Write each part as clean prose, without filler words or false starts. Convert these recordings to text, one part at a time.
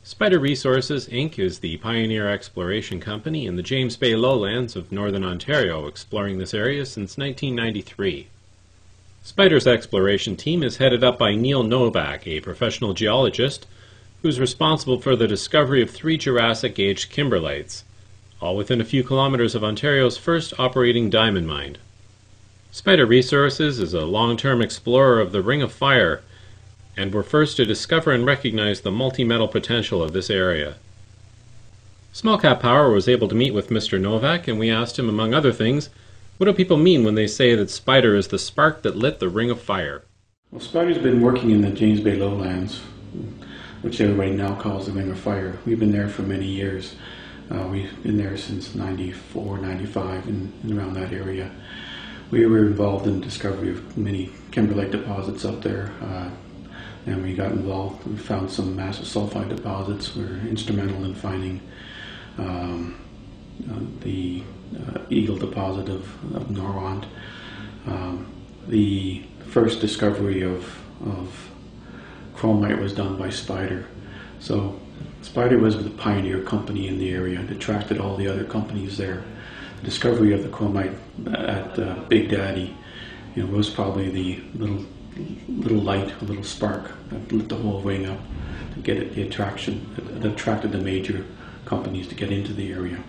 Spider Resources, Inc. is the pioneer exploration company in the James Bay lowlands of northern Ontario, exploring this area since 1993. Spider's exploration team is headed up by Neil Novak, a professional geologist who's responsible for the discovery of 3 Jurassic-aged kimberlites, all within a few kilometers of Ontario's first operating diamond mine. Spider Resources is a long-term explorer of the Ring of Fire, and were first to discover and recognize the multi-metal potential of this area. Small Cap Power was able to meet with Mr. Novak, and we asked him, among other things, what do people mean when they say that Spider is the spark that lit the Ring of Fire? Well, Spider's been working in the James Bay lowlands, which everybody now calls the Ring of Fire. We've been there for many years. We've been there since 94, 95, and around that area. We were involved in the discovery of many kimberlite deposits up there. And we got involved. We found some massive sulfide deposits. We were instrumental in finding the Eagle deposit of Noront. The first discovery of chromite was done by Spider. So Spider was the pioneer company in the area. It attracted all the other companies there. The discovery of the chromite at Big Daddy, was probably the little light, a little spark that lit the whole ring up to get it, the attraction that attracted the major companies to get into the area.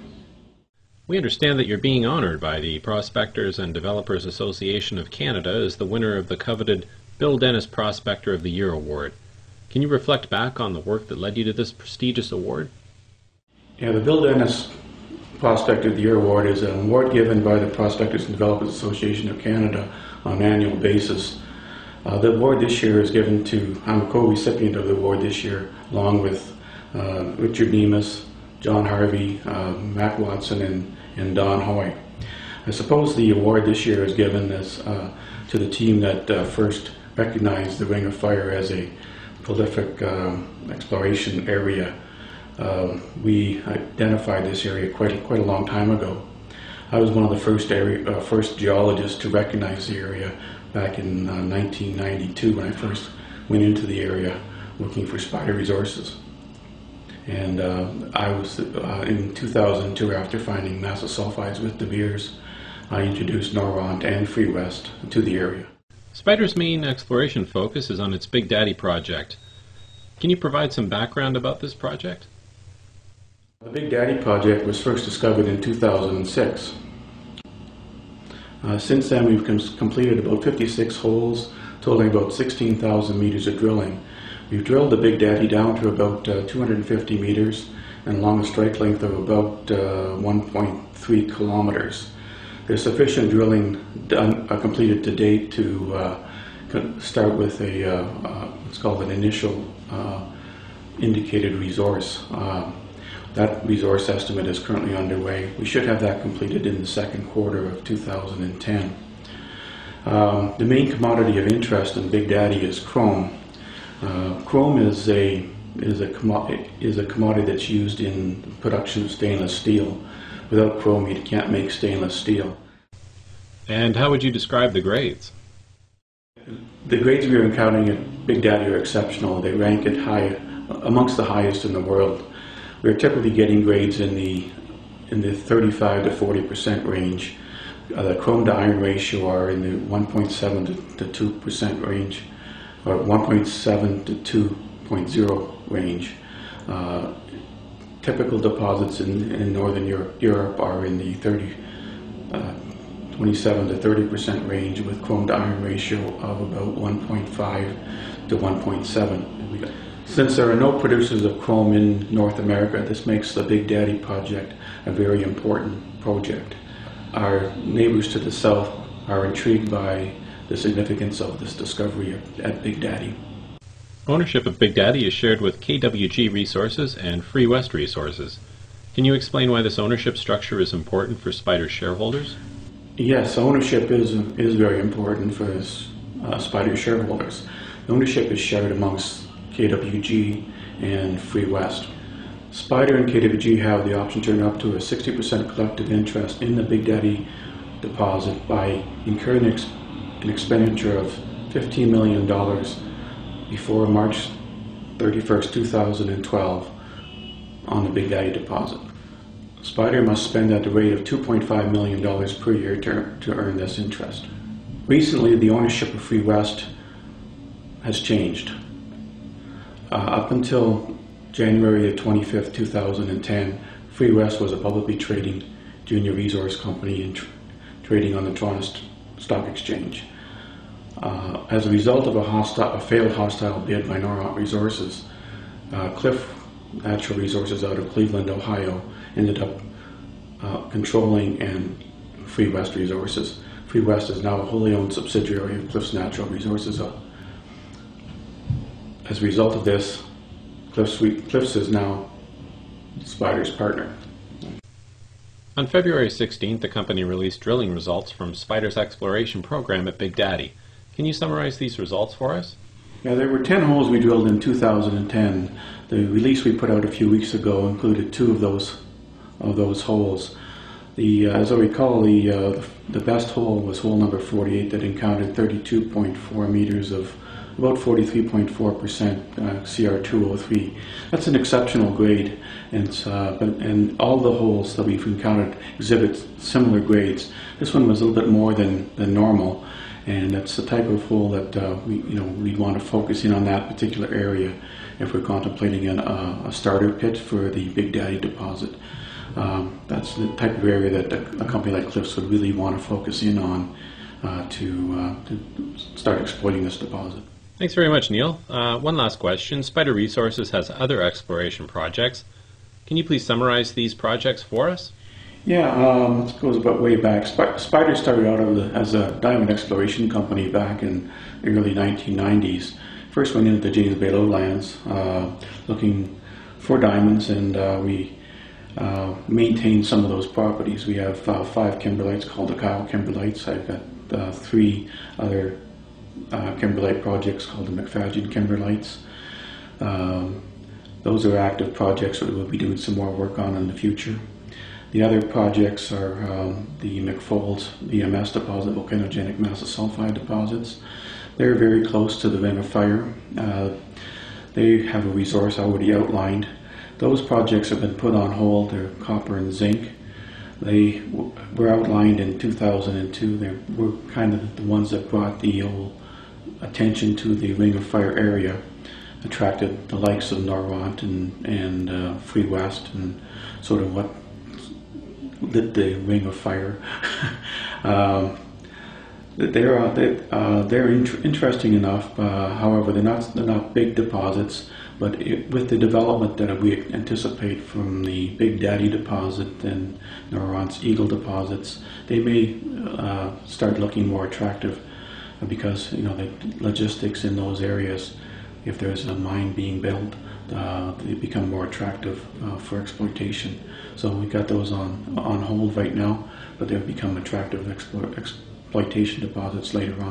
We understand that you're being honored by the Prospectors and Developers Association of Canada as the winner of the coveted Bill Dennis Prospector of the Year award. Can you reflect back on the work that led you to this prestigious award? Yeah, the Bill Dennis Prospector of the Year award is an award given by the Prospectors and Developers Association of Canada on an annual basis. The award this year is given to, I'm a co-recipient of the award this year, along with Richard Nemus, John Harvey, Matt Watson, and Don Hoy. I suppose the award this year is given to the team that first recognized the Ring of Fire as a prolific exploration area. We identified this area quite a long time ago. I was one of the first geologists to recognize the area back in 1992 when I first went into the area looking for Spider resources. And I was in 2002, after finding massive sulfides with De Beers, I introduced Noront and Free West to the area. Spider's main exploration focus is on its Big Daddy project. Can you provide some background about this project? The Big Daddy project was first discovered in 2006. Since then, we've completed about 56 holes, totaling about 16,000 meters of drilling. We've drilled the Big Daddy down to about 250 meters and along a strike length of about 1.3 kilometers. There's sufficient drilling completed to date to start with what's called an initial indicated resource. That resource estimate is currently underway. We should have that completed in the second quarter of 2010. The main commodity of interest in Big Daddy is chrome. Chrome is a commodity that's used in the production of stainless steel. Without chrome, you can't make stainless steel. And how would you describe the grades? The grades we are encountering at Big Daddy are exceptional. They rank it high, amongst the highest in the world. We're typically getting grades in the 35 to 40% range. The chrome to iron ratio are in the 1.7 to 2% range, or 1.7 to 2.0 range. Typical deposits in Northern Europe are in the 27 to 30% range, with chrome to iron ratio of about 1.5 to 1.7. Since there are no producers of chrome in North America, this makes the Big Daddy project a very important project. Our neighbors to the south are intrigued by the significance of this discovery at Big Daddy. Ownership of Big Daddy is shared with KWG Resources and Free West Resources. Can you explain why this ownership structure is important for Spider's shareholders? Yes, ownership is very important for Spider shareholders. Ownership is shared amongst KWG and Free West. Spider and KWG have the option to earn up to a 60% collective interest in the Big Daddy deposit by incurring an expenditure of $15 million before March 31st, 2012 on the Big Daddy deposit. Spider must spend at the rate of $2.5 million per year to earn this interest. Recently, the ownership of Free West has changed. Up until January 25th, 2010, Free West was a publicly trading junior resource company and trading on the Toronto Stock Exchange. As a result of a failed hostile bid by Novak Resources, Cliff Natural Resources out of Cleveland, Ohio, ended up controlling and Free West Resources. Free West is now a wholly owned subsidiary of Cliffs Natural Resources. As a result of this, Cliffs is now Spider's partner. On February 16th, the company released drilling results from Spider's exploration program at Big Daddy. Can you summarize these results for us? Yeah, there were 10 holes we drilled in 2010. The release we put out a few weeks ago included 2 of those holes. As I recall, the best hole was hole number 48 that encountered 32.4 meters of about 43.4% CR203. That's an exceptional grade, and all the holes that we've encountered exhibit similar grades. This one was a little bit more than normal, and that's the type of hole that we'd want to focus in on that particular area if we're contemplating a starter pit for the Big Daddy deposit. That's the type of area that a company like Cliffs would really want to focus in on to start exploiting this deposit. Thanks very much, Neil. One last question. Spider Resources has other exploration projects. Can you please summarize these projects for us? Yeah, this goes about way back. Spider started out as a diamond exploration company back in the early 1990s. First went into the James Bay lowlands looking for diamonds, and we maintained some of those properties. We have 5 kimberlites called the Kyle kimberlites. I've got 3 other kimberlite projects called the McFadden kimberlites. Those are active projects that we'll be doing some more work on in the future. The other projects are the McFolds VMS deposit, volcanogenic massive sulfide deposits. They're very close to the Ring of Fire. They have a resource already outlined. Those projects have been put on hold. They're copper and zinc. They were outlined in 2002. They were kind of the ones that brought the whole attention to the Ring of Fire area, attracted the likes of Norwant and Free West, and sort of what lit the Ring of Fire. They're interesting enough. However, they're not big deposits. But with the development that we anticipate from the Big Daddy deposit and Norwant's Eagle deposits, they may start looking more attractive because the logistics in those areas, if there's a mine being built, they become more attractive for exploitation. So we got those on hold right now, but they'll become attractive exploitation deposits later on.